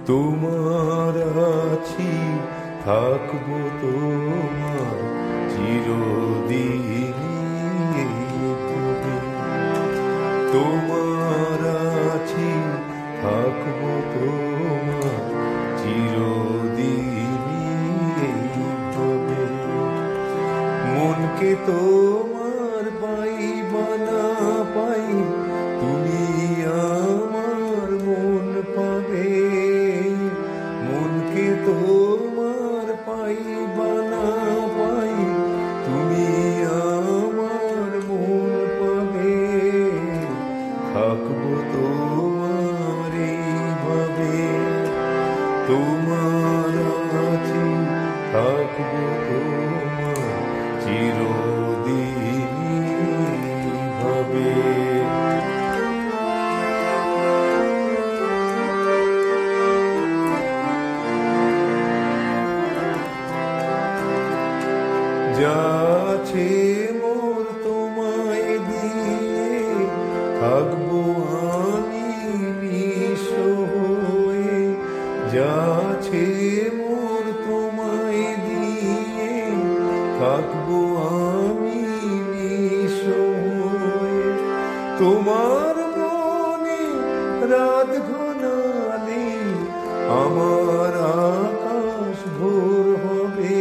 তোমার আছি থাকবো তোমার চিরদিনই তুমি। তোমার আছি থাকবো তোমার চিরদিনই তুমি। মনকে তোমার পাই বা না পাই, তুমি আমার মন পাবে। মনকে তোমার পাই বা না পাই, তুমি আমার মন পাবে। থাকবো তোমার এইভাবে, তোমার আছি থাকবো তোমার চিরদিনই ভাবে। যা আছে মোর তোমায় দিয়ে, থাকবো আমি নিঃস্ব হয়ে। যা আছে মোর তোমায় দিয়ে, থাকবো আমি নিঃস্ব হয়ে। তোমার মনে রাত ঘনালে আমার আকাশ ভোর হবে।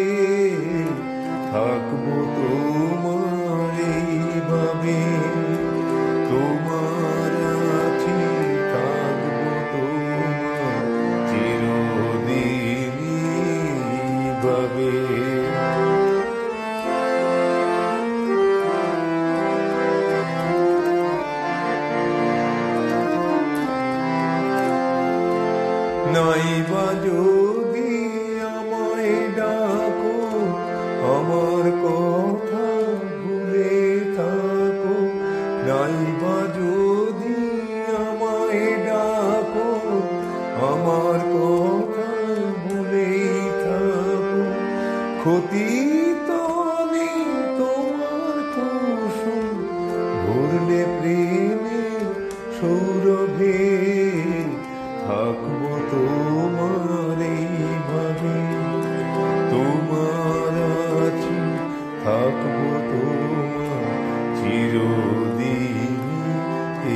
থাকবো তোমার এইভাবে, তোমার আছি থাকবো তোমার চিরদিনই ভাবে। নাইবা যদি আমায় ডাকো, আমার কথা ভুলে থাকো। নাইবা যদি আমায় ডাকো, আমার কথা ভুলে থাকো। ক্ষতি তো নেই তোমার কুসুম, ভরলে প্রেমের সৌরভে। থাকবো তোমার এইভাবে, তোমার আছি থাকবো তোমার চিরদিনই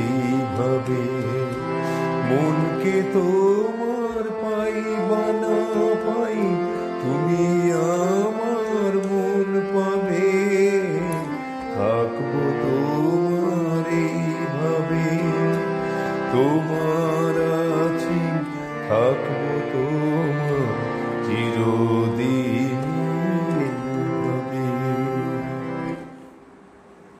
এইভাবে। মনকে তোমার পাই বা না পাই, তুমি আমার মন পাবে। থাকবো তোমার এইভাবে, তোমার আছি থাকবো তোমার